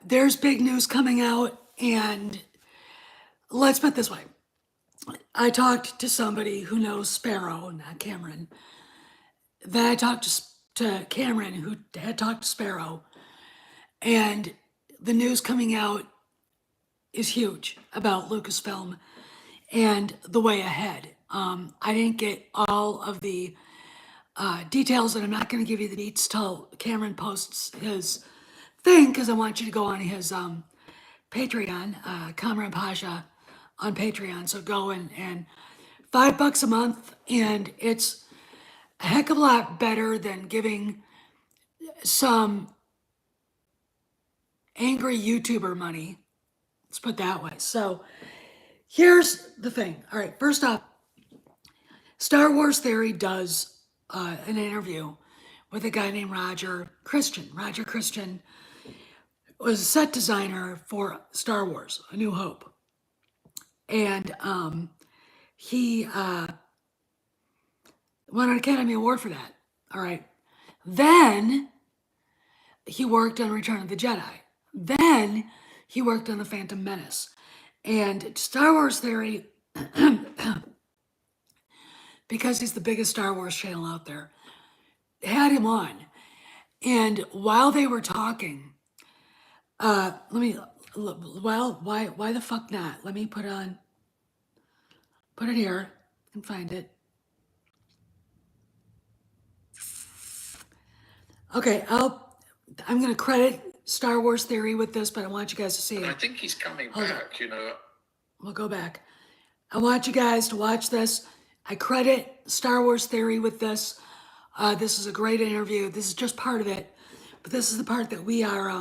there's big news coming out, and let's put it this way. I talked to somebody who knows Sparrow, not Cameron. Then I talked to Cameron, who had talked to Sparrow, and the news coming out is huge about Lucasfilm and the way ahead. I didn't get all of the details, and I'm not going to give you the deets till Cameron posts his thing, because I want you to go on his Patreon, Kamran Pasha on Patreon. So go and $5 a month, and it's a heck of a lot better than giving some angry YouTuber money. Let's put it that way. So here's the thing. All right, first off, Star Wars Theory does an interview with a guy named Roger Christian. Roger Christian was a set designer for Star Wars, A New Hope. And he won an Academy Award for that. All right. Then he worked on Return of the Jedi. Then he worked on The Phantom Menace. And Star Wars Theory, because he's the biggest Star Wars channel out there, had him on. And while they were talking, why the fuck not? Let me put it here and find it. Okay, I'm gonna credit Star Wars Theory with this, but I want you guys to see it. I think he's coming back, you know. We'll go back. I want you guys to watch this. I credit Star Wars Theory with this. This is a great interview. This is just part of it, but this is the part that we are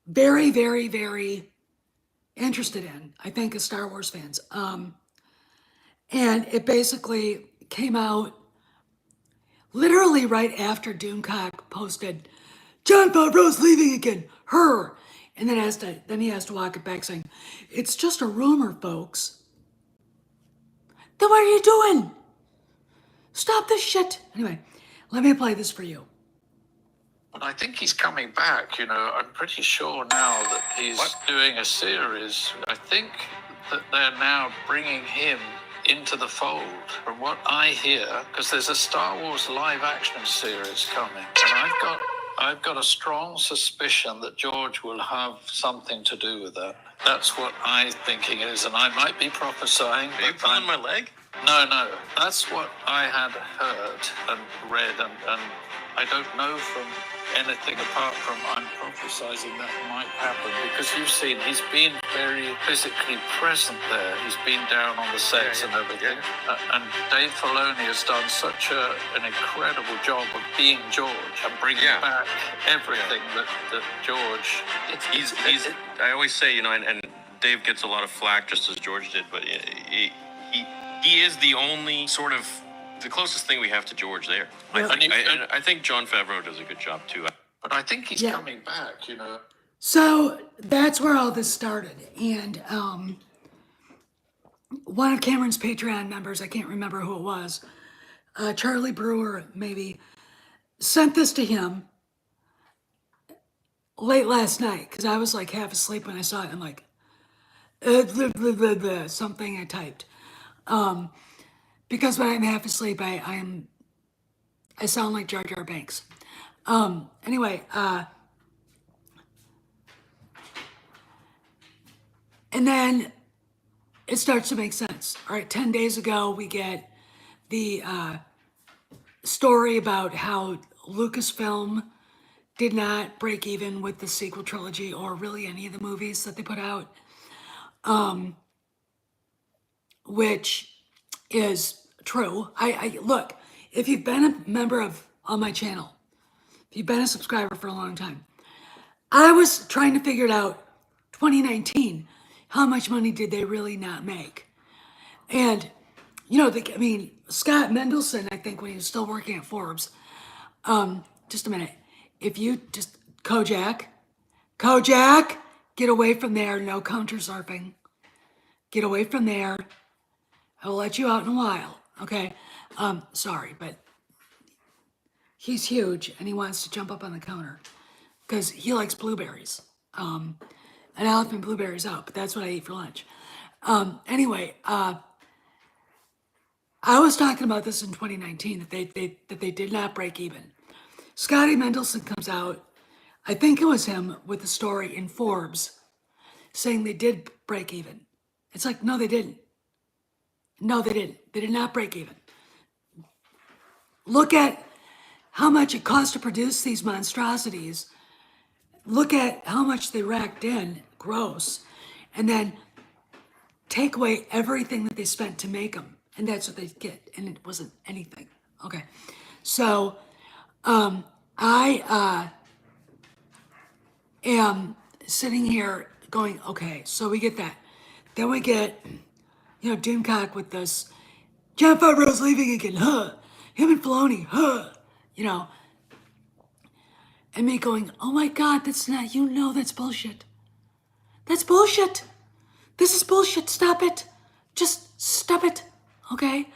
very, very, very interested in, I think, as Star Wars fans. And it basically came out literally right after Doomcock posted, "Jon Favreau's leaving again, her," and then he has to walk it back saying, "It's just a rumor, folks." Then what are you doing? Stop this shit. Anyway, let me play this for you. But I think he's coming back, you know. I'm pretty sure now that he's doing a series. I think that they're now bringing him into the fold. From what I hear, because there's a Star Wars live action series coming, and I've got a strong suspicion that George will have something to do with that. That's what I'm thinking it is, and I might be prophesying. Are you pulling my leg? No, that's what I had heard and read, and I don't know from anything apart from I'm prophesizing that might happen, because you've seen he's been very physically present there. He's been down on the sets and everything. And Dave Filoni has done such an incredible job of being George and bringing back everything that George. I always say, you know, and Dave gets a lot of flack just as George did, but he is the only sort of the closest thing we have to George there. I think Jon Favreau does a good job too. But I think he's coming back, you know. So that's where all this started. And one of Cameron's Patreon members, I can't remember who it was, Charlie Brewer maybe, sent this to him late last night, because I was like half asleep when I saw it. I'm like, something I typed. Because when I'm half asleep, I sound like Jar Jar Binks. Anyway, and then it starts to make sense. All right, 10 days ago, we get the story about how Lucasfilm did not break even with the sequel trilogy or really any of the movies that they put out, which is true. I look, if you've been a member on my channel, if you've been a subscriber for a long time, I was trying to figure it out 2019, how much money did they really not make? And, you know, Scott Mendelson, I think when he was still working at Forbes, just a minute, if you just, Kojak, get away from there, no counter surfing, get away from there. I will let you out in a while, okay? Sorry, but he's huge and he wants to jump up on the counter because he likes blueberries. An elephant blueberries out, but that's what I eat for lunch. Anyway, I was talking about this in 2019 that they did not break even. Scotty Mendelson comes out, I think it was him, with a story in Forbes saying they did break even. It's like, no, they didn't. No, they didn't. They did not break even. Look at how much it cost to produce these monstrosities. Look at how much they racked in, gross, and then take away everything that they spent to make them. And that's what they get. And it wasn't anything. Okay. So I am sitting here going, okay, so we get that. Then we get, Doomcock with this, Jon Favreau's leaving again, huh? Him and Filoni, huh? And me going, oh my God, that's not, that's bullshit. That's bullshit. This is bullshit. Stop it. Just stop it. Okay?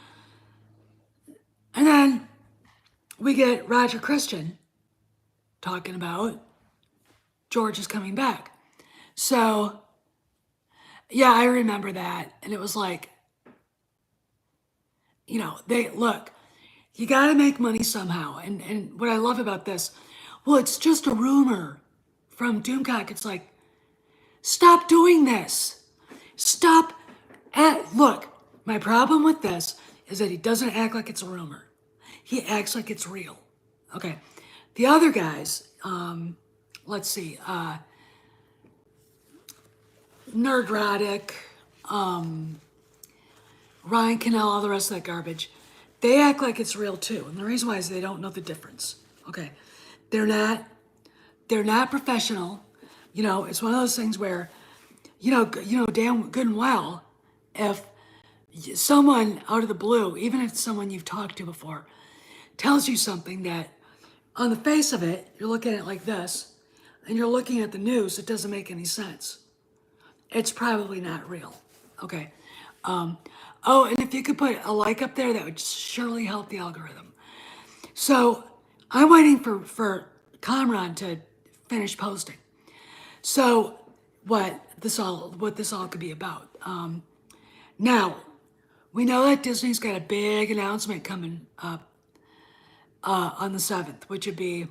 And then we get Roger Christian talking about George is coming back. So, yeah, I remember that. And it was like, look, you got to make money somehow. And what I love about this, well, it's just a rumor from Doomcock. It's like, stop doing this. Stop. Look, my problem with this is that he doesn't act like it's a rumor. He acts like it's real. Okay. The other guys, let's see, Nerdrotic, Ryan Cannell, all the rest of that garbage, they act like it's real too. And the reason why is they don't know the difference. Okay. They're not professional. It's one of those things where, damn good and well, if someone out of the blue, even if it's someone you've talked to before, tells you something that on the face of it, you're looking at it like this, and you're looking at the news, it doesn't make any sense. It's probably not real. Okay. And if you could put a like up there, that would surely help the algorithm. So I'm waiting for Kamran to finish posting. So what this all could be about. Now, we know that Disney's got a big announcement coming up on the 7th, which would be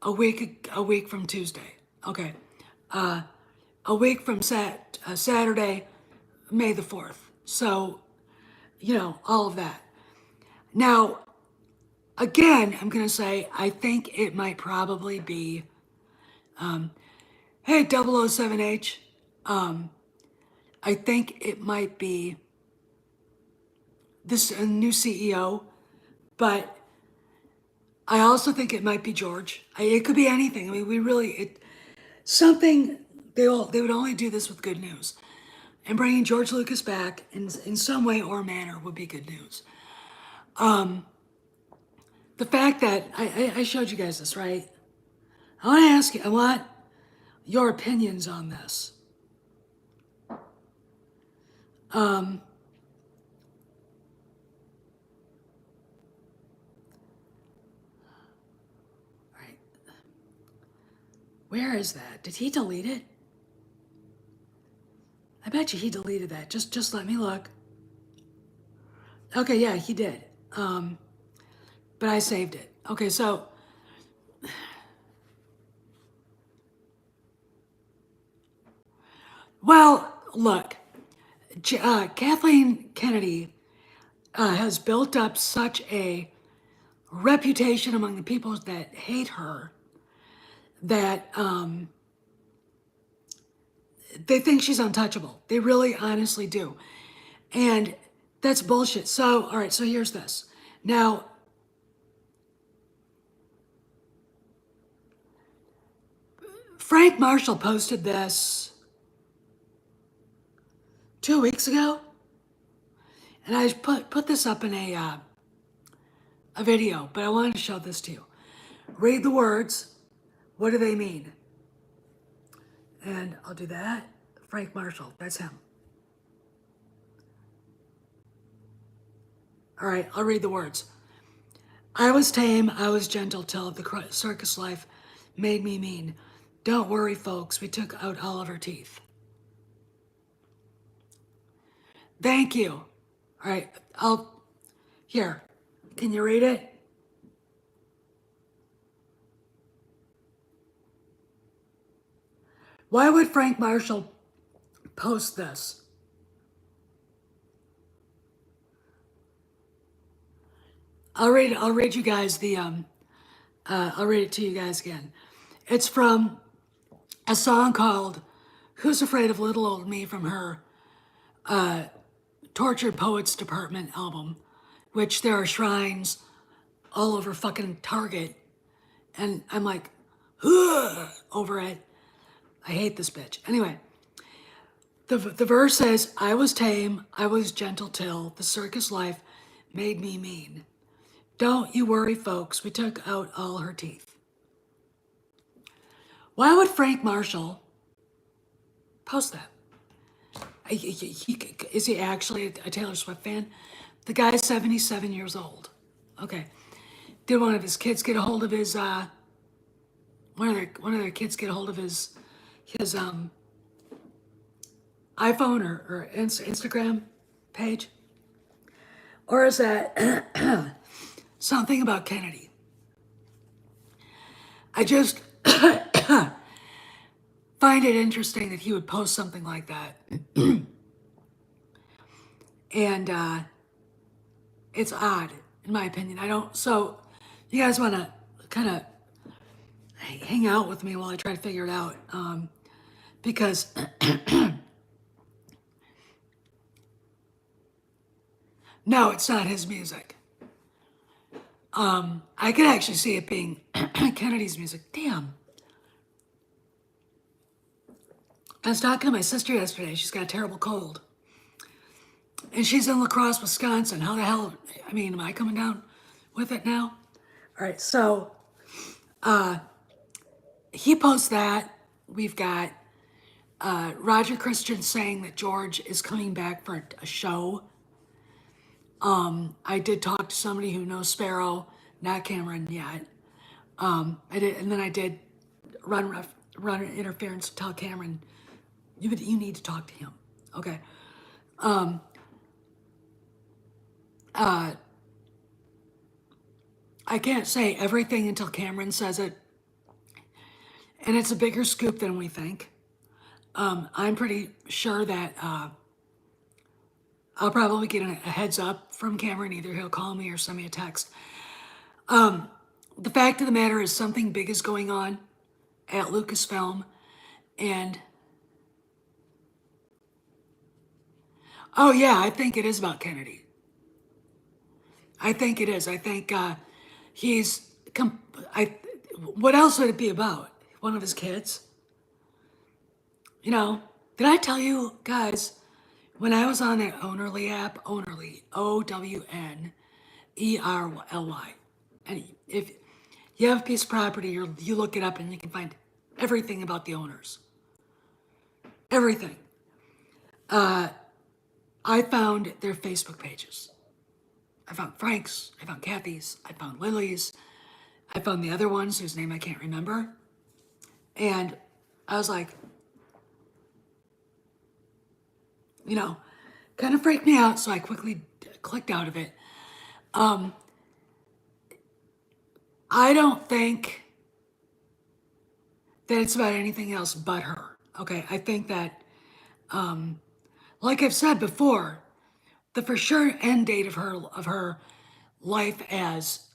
a week from Tuesday. Okay. A week from Saturday, May the 4th. So, all of that. Now, again, I'm going to say, I think it might probably be, hey, 007H, I think it might be this a new CEO, but I also think it might be George. It could be anything. I mean, something, they would only do this with good news. And bringing George Lucas back in some way or manner would be good news. The fact that, I showed you guys this, right? I want your opinions on this. Right. Where is that? Did he delete it? I bet you he deleted that. Just let me look. Okay, yeah, he did. But I saved it. Okay, so well, look, Kathleen Kennedy has built up such a reputation among the people that hate her that they think she's untouchable. They really honestly do. And that's bullshit. So, all right, so here's this. Now, Frank Marshall posted this 2 weeks ago. And I put this up in a video, but I wanted to show this to you. Read the words. What do they mean? And I'll do that. Frank Marshall, that's him. All right, I'll read the words. I was tame, I was gentle till the circus life made me mean. Don't worry, folks. We took out all of her teeth. Thank you. All right. Here. Can you read it? Why would Frank Marshall post this? I'll read you guys the I'll read it to you guys again. It's from a song called "Who's Afraid of Little Old Me" from her Tortured Poets Department album, which there are shrines all over fucking Target, and I'm like, ugh, over it. I hate this bitch. Anyway, the verse says, "I was tame, I was gentle till the circus life made me mean. Don't you worry, folks, we took out all her teeth." Why would Frank Marshall post that? Is he actually a Taylor Swift fan? The guy's 77 years old. Okay. Did one of his kids get a hold of his one of their kids get a hold of his iPhone or Instagram page? Or is that something about Kennedy? I just find it interesting that he would post something like that. And it's odd, in my opinion. So you guys want to kind of hang out with me while I try to figure it out. Because no, it's not his music. I could actually see it being Kennedy's music. Damn. I was talking to my sister yesterday. She's got a terrible cold. And she's in La Crosse, Wisconsin. How the hell, I mean, am I coming down with it now? All right, so he posts that. We've got Roger Christian saying that George is coming back for a show. I did talk to somebody who knows Sparrow, not Cameron yet. I did run interference to tell Cameron, you need to talk to him. Okay. I can't say everything until Cameron says it. And it's a bigger scoop than we think. I'm pretty sure that I'll probably get a heads up from Cameron. Either he'll call me or send me a text. The fact of the matter is something big is going on at Lucasfilm. And oh yeah, I think it is about Kennedy. I think it is. I think what else would it be about? One of his kids? You know, did I tell you guys, when I was on that Ownerly app, Ownerly, Ownerly, and if you have a piece of property, you look it up and you can find everything about the owners. Everything. I found their Facebook pages. I found Frank's, I found Kathy's, I found Lily's, I found the other ones whose name I can't remember. And I was like, kind of freaked me out, so I quickly clicked out of it. I don't think that it's about anything else but her. Okay, I think that, like I've said before, the for sure end date of her life as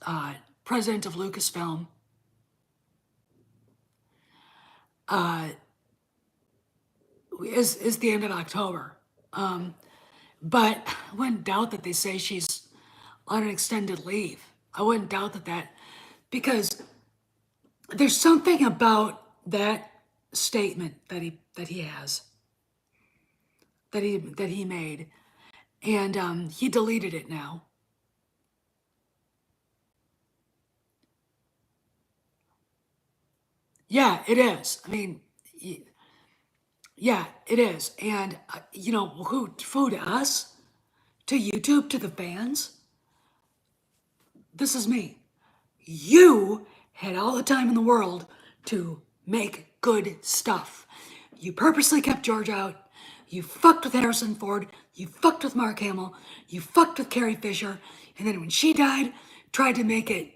president of Lucasfilm is the end of October. But I wouldn't doubt that they say she's on an extended leave. I wouldn't doubt that because there's something about that statement that he has that he made, and he deleted it now. Yeah, it is. I mean, yeah, it is. And who to us, to YouTube, to the fans. This is me. You had all the time in the world to make good stuff. You purposely kept George out. You fucked with Harrison Ford. You fucked with Mark Hamill. You fucked with Carrie Fisher. And then when she died, tried to make it,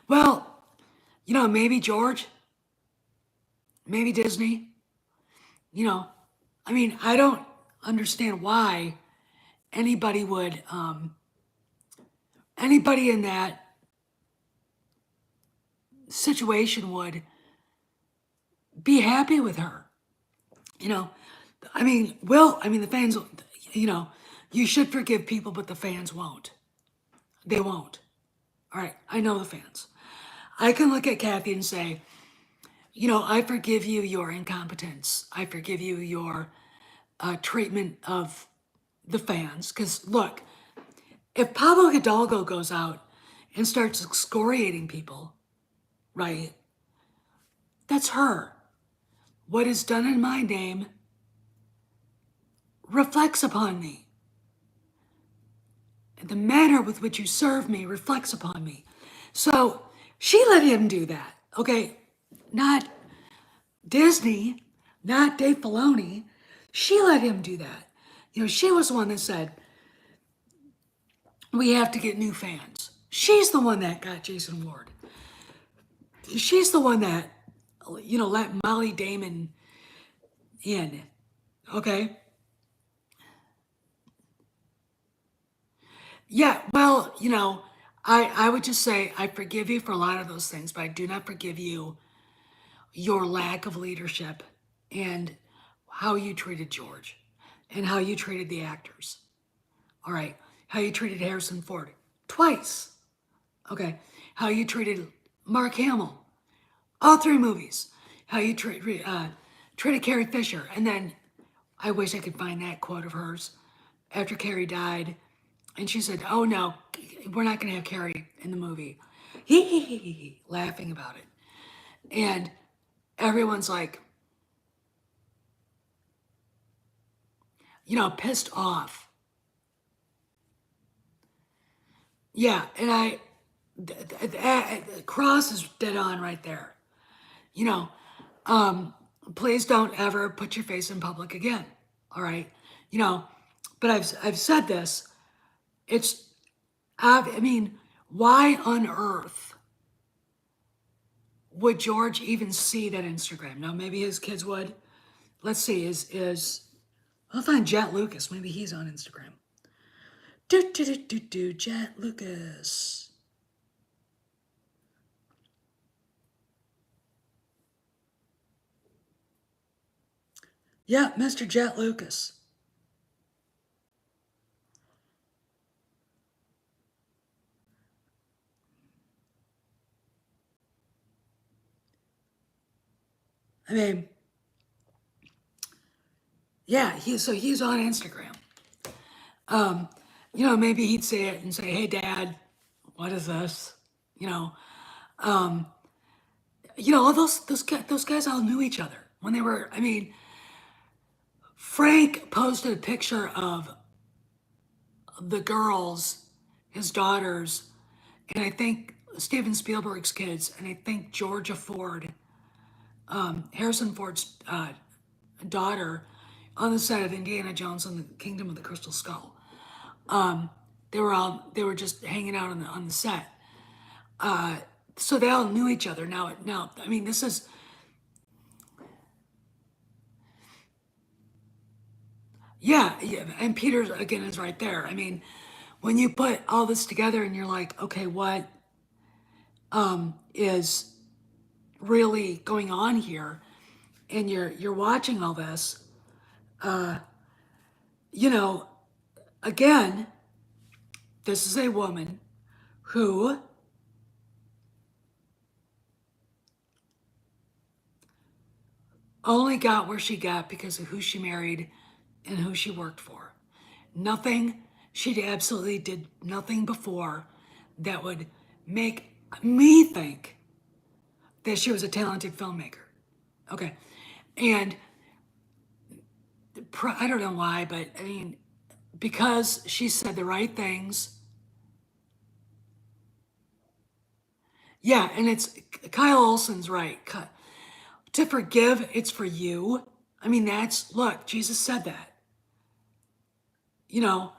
well, maybe George, maybe Disney, I don't understand why anybody would, anybody in that situation would be happy with her. The fans, you should forgive people, but the fans won't. They won't. All right, I know the fans. I can look at Kathy and say, I forgive you your incompetence. I forgive you your treatment of the fans. Because look, if Pablo Hidalgo goes out and starts excoriating people, right, that's her. What is done in my name reflects upon me. And the manner with which you serve me reflects upon me. So she let him do that, okay? Not Disney, not Dave Filoni. She let him do that. She was the one that said, we have to get new fans. She's the one that got Jason Ward. She's the one that, let Molly Damon in, okay? Yeah, well, I would just say I forgive you for a lot of those things, but I do not forgive you your lack of leadership and how you treated George and how you treated the actors. All right, how you treated Harrison Ford twice. Okay, how you treated Mark Hamill, all 3 movies. How you treated Carrie Fisher. And then I wish I could find that quote of hers after Carrie died. And she said, oh no, we're not going to have Carrie in the movie. Laughing about it. And everyone's like, pissed off. Yeah, and Cross is dead on right there. Please don't ever put your face in public again. All right, but I've said this. Why on earth would George even see that Instagram? Now maybe his kids would. Let's see. I'll find Jet Lucas. Maybe he's on Instagram. Jet Lucas. Yeah, Mr. Jet Lucas. Yeah, he's on Instagram. Maybe he'd say it and say, hey, Dad, what is this? Those guys all knew each other when they were, Frank posted a picture of the girls, his daughters, and I think Steven Spielberg's kids, and I think Georgia Ford, Harrison Ford's daughter, on the set of Indiana Jones and the Kingdom of the Crystal Skull. They were just hanging out on the set. So they all knew each other. Now, this is, yeah, and Peter, again, is right there. When you put all this together and you're like, okay, what is really going on here? And you're watching all this, again, this is a woman who only got where she got because of who she married and who she worked for. She absolutely did nothing before that would make me think that she was a talented filmmaker. Okay. And I don't know why, but because she said the right things. Yeah, and it's Kyle Olson's right. To forgive, it's for you. I mean, look, Jesus said that. You know,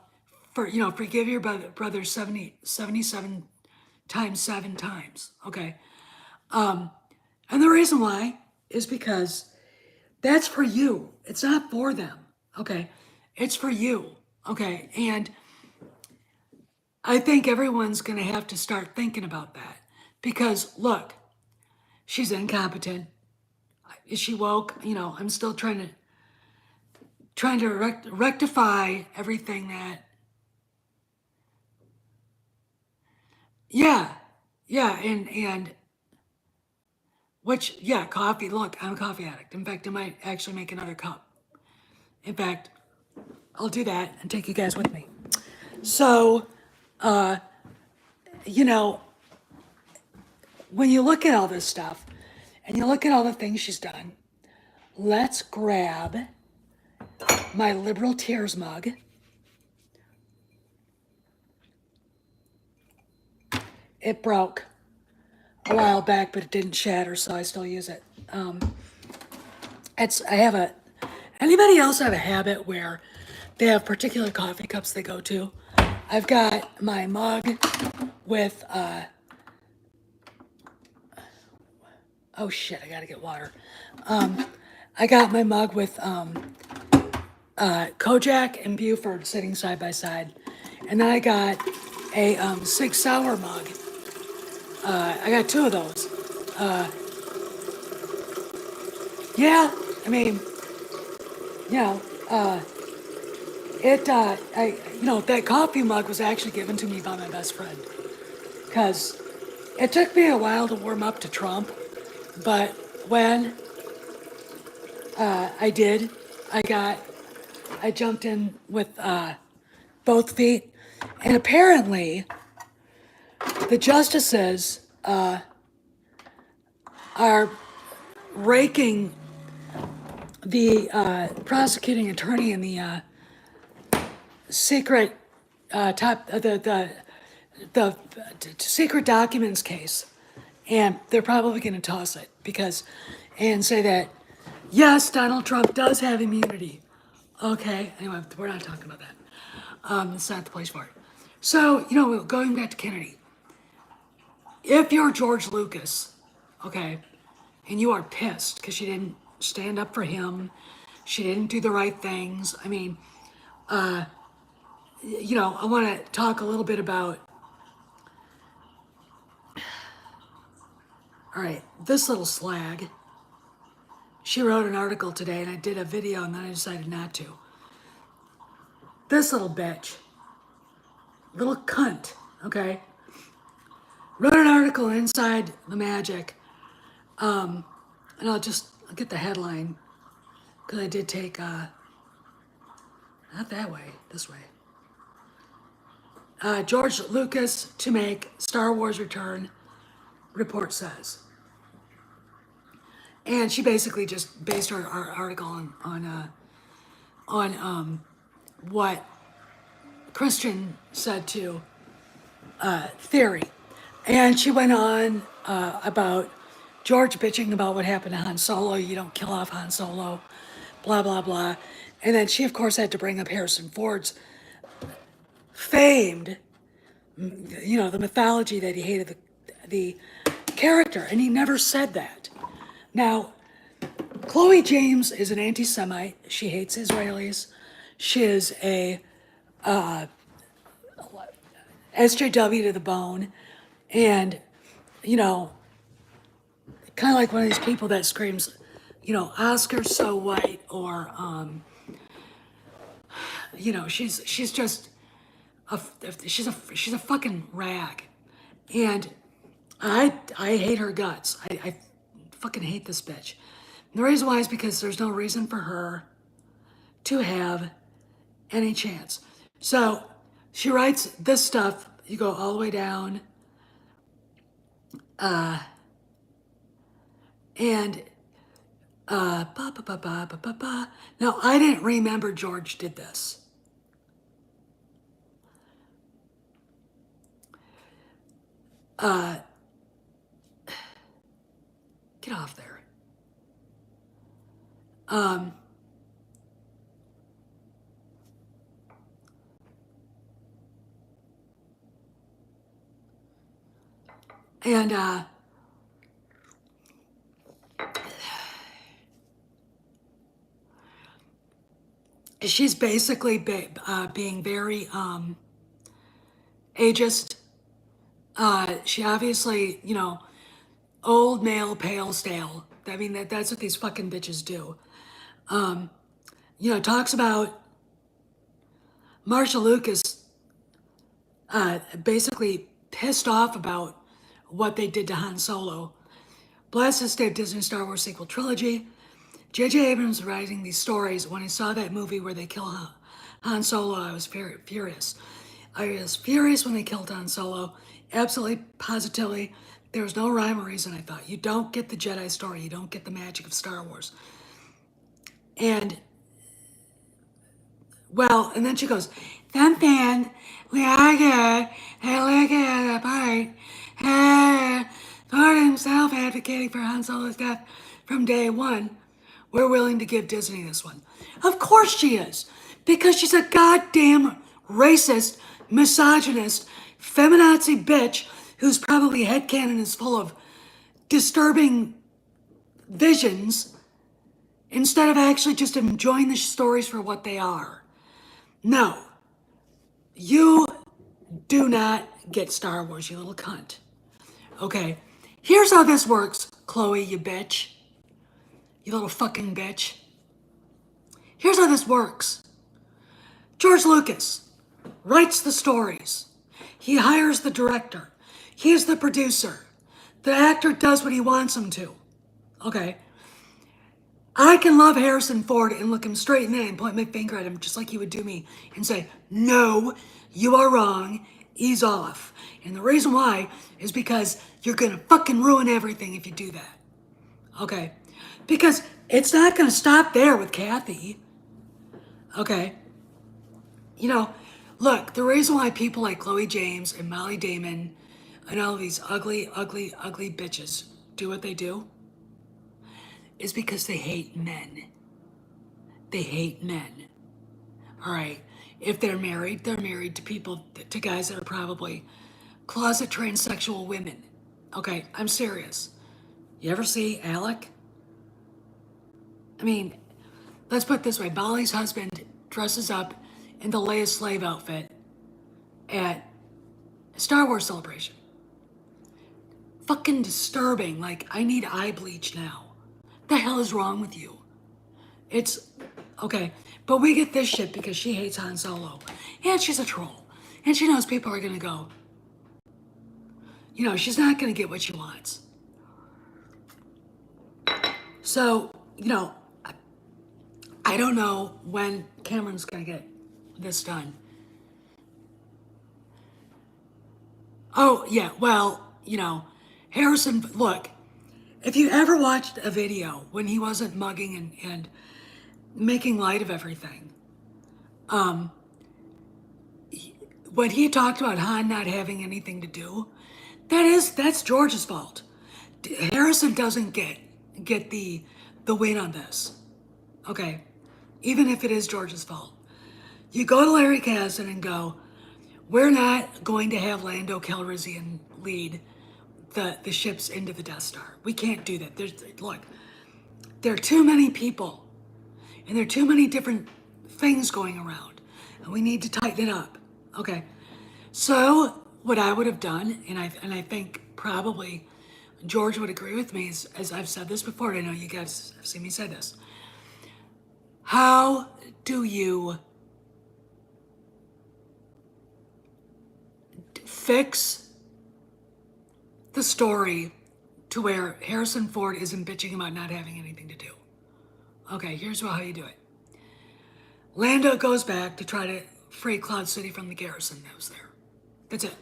forgive your brother 77 times 7 times. Okay. And the reason why is because that's for you. It's not for them. Okay. It's for you. Okay. And I think everyone's going to have to start thinking about that because look, she's incompetent. Is she woke? I'm still trying to rectify everything that, yeah, yeah. And which, yeah, coffee. Look, I'm a coffee addict. In fact, I might actually make another cup. In fact, I'll do that and take you guys with me. So, you know, when you look at all this stuff and you look at all the things she's done, let's grab my liberal tears mug. It broke a while back, but it didn't shatter, so I still use it. Anybody else have a habit where they have particular coffee cups they go to? I've got my mug with, oh shit, I gotta get water. I got my mug with Kojak and Buford sitting side by side. And then I got a Sig Sauer mug. I got 2 of those. Yeah, I mean, you know, that coffee mug was actually given to me by my best friend. Because it took me a while to warm up to Trump. But when I did, I jumped in with both feet. And apparently, the justices are raking the prosecuting attorney in the secret the secret documents case, and they're probably going to toss it and say that yes, Donald Trump does have immunity. Okay, anyway, we're not talking about that. It's not the place for it. So going back to Kennedy, if you're George Lucas, okay, and you are pissed because she didn't stand up for him, she didn't do the right things. I mean, I want to talk a little bit about, all right, this little slag. She wrote an article today and I did a video and then I decided not to. This little bitch, little cunt, okay, wrote an article inside The Magic, and I'll get the headline, because I did take, not that way, this way. George Lucas to make Star Wars Return, report says. And she basically just based her article on what Christian said to Theory. And she went on about George bitching about what happened to Han Solo. You don't kill off Han Solo, blah, blah, blah. And then she, of course, had to bring up Harrison Ford's famed, the mythology that he hated the character. And he never said that. Now, Chloe James is an anti-Semite. She hates Israelis. She is a SJW to the bone. And, kind of like one of these people that screams, Oscar's so white, or, she's just, she's a fucking rag. And I hate her guts. I fucking hate this bitch. And the reason why is because there's no reason for her to have any chance. So she writes this stuff. You go all the way down. And now I didn't remember George did this. Get off there. And she's basically being very ageist. She obviously, you know, old male, pale, stale. I mean, that's what these fucking bitches do. You know, talks about Marsha Lucas basically pissed off about what they did to Han Solo. Bless this day of Disney Star Wars sequel trilogy. J.J. Abrams was writing these stories. When I saw that movie where they kill Han Solo, I was furious. I was furious when they killed Han Solo. Absolutely, positively. There was no rhyme or reason. I thought, you don't get the Jedi story. You don't get the magic of Star Wars. And, well, and then she goes, some fans, we argue, and look at the part, Ford himself advocating for Han Solo's death from day one. We're willing to give Disney this one. Of course she is. Because she's a goddamn racist, misogynist, feminazi bitch whose probably headcanon is full of disturbing visions instead of actually just enjoying the stories for what they are. No. You do not get Star Wars, you little cunt. Okay. Here's how this works, Chloe, you bitch. You little fucking bitch. Here's how this works. George Lucas writes the stories. He hires the director. He's the producer. The actor does what he wants him to. Okay. I can love Harrison Ford and look him straight in the eye and point my finger at him just like he would do me and say, no, you are wrong. Ease off. And the reason why is because you're going to fucking ruin everything if you do that. Okay. Because it's not going to stop there with Kathy. Okay. You know, look, the reason why people like Chloe James and Molly Damon and all these ugly, ugly, ugly bitches do what they do is because they hate men. They hate men. All right. If they're married to people, to guys that are probably closet transsexual women. Okay, I'm serious. You ever see Alec? I mean, let's put it this way. Molly's husband dresses up in the Leia slave outfit at Star Wars Celebration. Fucking disturbing. Like, I need eye bleach now. The hell is wrong with you? It's, okay, but we get this shit because she hates Han Solo. And she's a troll. And she knows people are gonna go. You know, she's not gonna get what she wants. So, you know, I don't know when Cameron's gonna get this done. Oh, yeah, well, you know, Harrison, look, if you ever watched a video when he wasn't mugging and making light of everything, when he talked about Han not having anything to do, that's George's fault. Harrison doesn't get the win on this. Okay, even if it is George's fault. You go to Larry Kasdan and go, we're not going to have Lando Calrissian lead the ships into the Death Star. We can't do that. Look, there are too many people, and there are too many different things going around, and we need to tighten it up. Okay, so what I would have done, and I think probably George would agree with me, as I've said this before, and I know you guys have seen me say this. How do you fix the story to where Harrison Ford isn't bitching about not having anything to do? Okay, here's how you do it. Lando goes back to try to free Cloud City from the garrison that was there. That's it.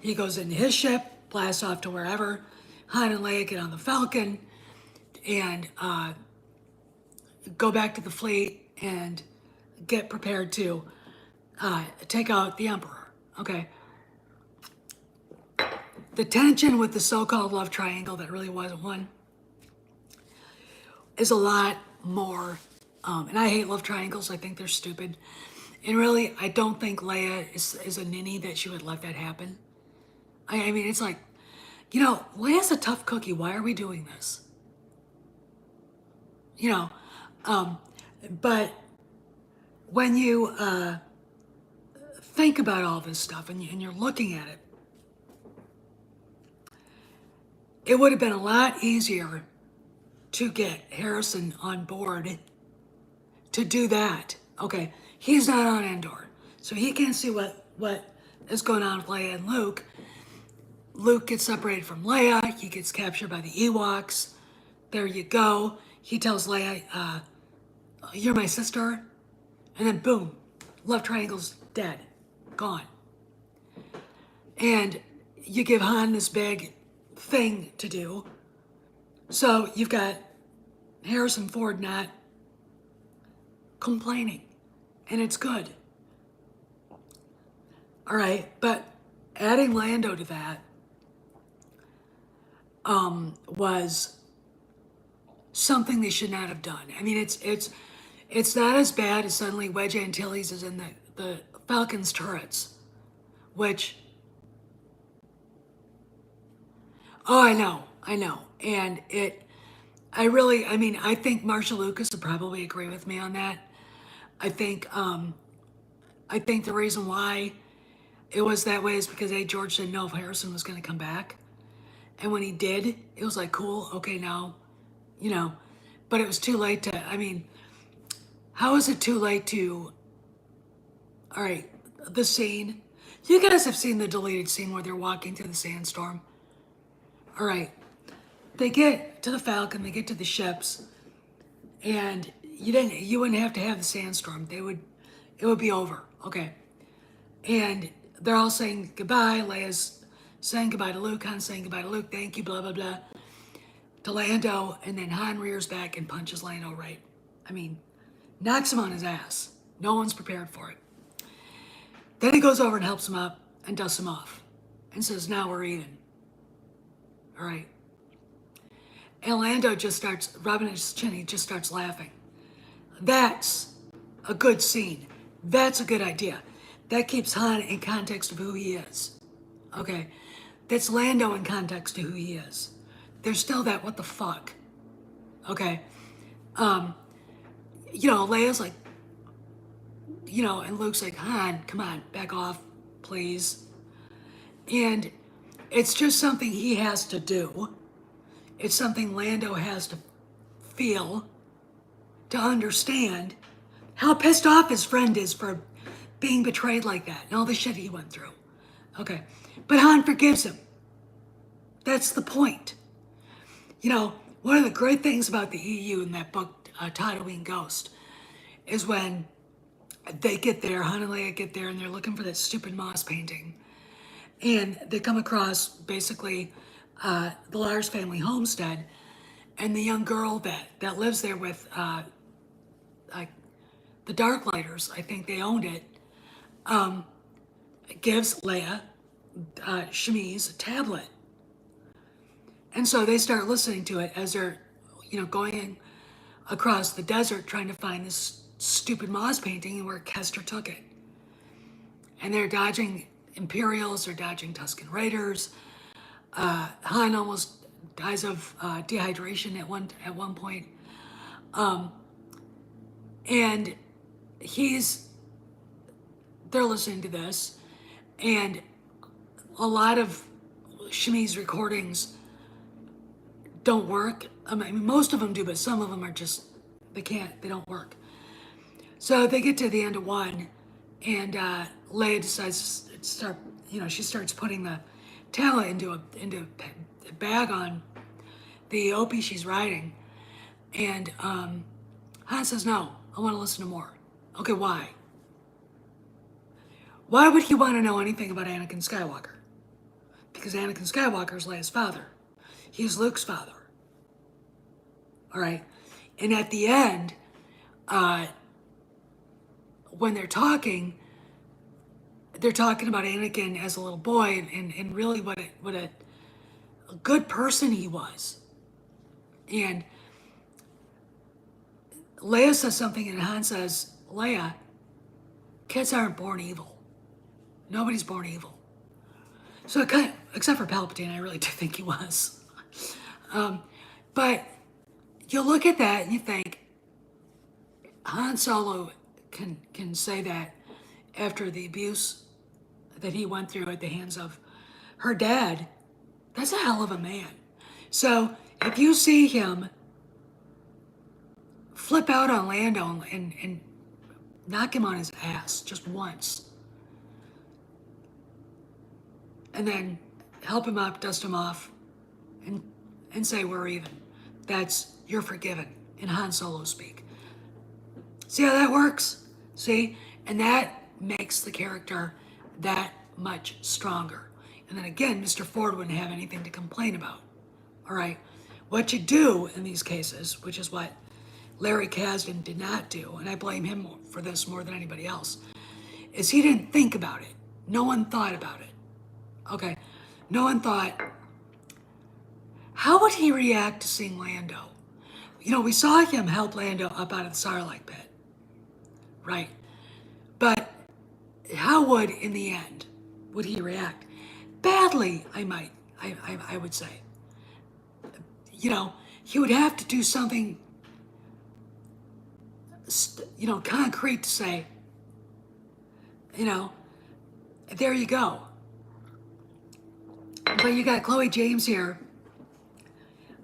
He goes into his ship, blasts off to wherever. Han and Leia get on the Falcon and go back to the fleet and get prepared to take out the Emperor. Okay. The tension with the so-called love triangle that really wasn't one. is a lot more, and I hate love triangles. I think they're stupid. And really, I don't think Leia is a ninny that she would let that happen. I mean, it's like, Leia's a tough cookie. Why are we doing this? You know, but when you think about all this stuff and you're looking at it, it would have been a lot easier to get Harrison on board to do that. Okay, he's not on Endor, so he can't see what is going on with Leia and Luke. Luke gets separated from Leia. He gets captured by the Ewoks. There you go. He tells Leia, "You're my sister," and then boom, love triangle's dead, gone. And you give Han this big thing to do. So you've got Harrison Ford not complaining, and it's good. All right, but adding Lando to that was something they should not have done. I mean, it's not as bad as suddenly Wedge Antilles is in the Falcon's turrets, which, oh, I know, and I think Marshall Lucas would probably agree with me on that. I think the reason why it was that way is because George didn't know if Harrison was going to come back, and when he did, it was like, cool, okay, now, but it was too late to. I mean, how is it too late to? All right, the scene. You guys have seen the deleted scene where they're walking through the sandstorm. All right, they get to the Falcon, they get to the ships, and you wouldn't have to have the sandstorm. It would be over. Okay, and they're all saying goodbye. Leia's saying goodbye to Luke. Han's saying goodbye to Luke. Thank you. Blah blah blah. To Lando, and then Han rears back and punches Lando right. I mean, knocks him on his ass. No one's prepared for it. Then he goes over and helps him up and dusts him off, and says, "Now we're even." All right. And Lando just starts rubbing his chin. He just starts laughing. That's a good scene. That's a good idea. That keeps Han in context of who he is. Okay. That's Lando in context to who he is. There's still that what the fuck. Okay. Leia's like, and Luke's like, Han, come on, back off, please. And it's just something he has to do. It's something Lando has to feel, to understand how pissed off his friend is for being betrayed like that and all the shit he went through. Okay. But Han forgives him. That's the point. One of the great things about the EU in that book, Tatooine Ghost, is when they get there, Han and Leia get there, and they're looking for that stupid Moss painting. And they come across, basically, the Lars family homestead, and the young girl that lives there with the Darklighters, I think they owned it, gives Leia Shami's a tablet. And so they start listening to it as they're, going across the desert trying to find this stupid Moss painting and where Kester took it. And they're dodging Imperials, they're dodging Tusken Raiders. Han almost dies of dehydration at one point. And they're listening to this, and a lot of Shami's recordings don't work. I mean, most of them do, but some of them are just, they don't work. So they get to the end of one, and Leia decides to start, she starts putting the talent into a bag on the Opie she's riding. And Han says, "No, I want to listen to more." Okay, why? Why would he want to know anything about Anakin Skywalker? Because Anakin Skywalker is Leia's father. He's Luke's father. All right. And at the end, when they're talking about Anakin as a little boy and really what a good person he was. And Leia says something and Han says, Leia, kids aren't born evil. Nobody's born evil. So it kind of, except for Palpatine, I really do think he was. But you look at that and you think, Han Solo can say that after the abuse that he went through at the hands of her dad. That's a hell of a man. So if you see him flip out on Lando and knock him on his ass just once, and then help him up, dust him off, and say we're even, that's, you're forgiven in Han Solo speak. See how that works? See? And that makes the character that much stronger. And then again, Mr. Ford wouldn't have anything to complain about. All right? What you do in these cases, which is what Larry Kasdan did not do, and I blame him for this more than anybody else, is he didn't think about it. No one thought about it. Okay? No one thought, how would he react to seeing Lando? You know, we saw him help Lando up out of the Sarlacc pit. Right? But how would, in the end, would he react? Badly, I would say. You know, he would have to do something, concrete to say, there you go. But you got Chloe James here.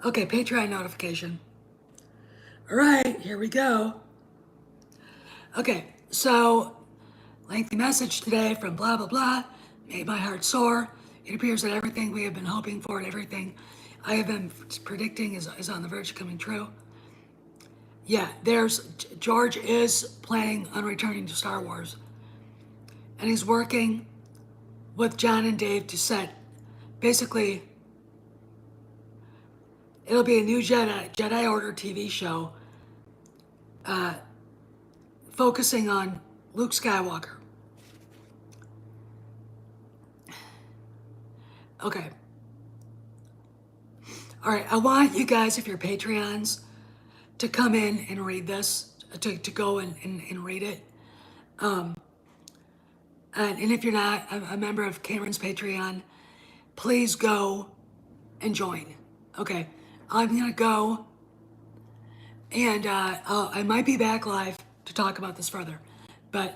Okay, Patreon notification. All right, here we go. Okay, so lengthy message today from blah, blah, blah, made my heart sore. It appears that everything we have been hoping for and everything I have been predicting is on the verge of coming true. Yeah, George is planning on returning to Star Wars. And he's working with John and Dave to set, basically, it'll be a new Jedi Order TV show focusing on Luke Skywalker. Okay. All right, I want you guys, if you're Patreons, to come in and read this, to go and read it. And if you're not a member of Cameron's Patreon, please go and join. Okay, I'm gonna go, and I might be back live to talk about this further, but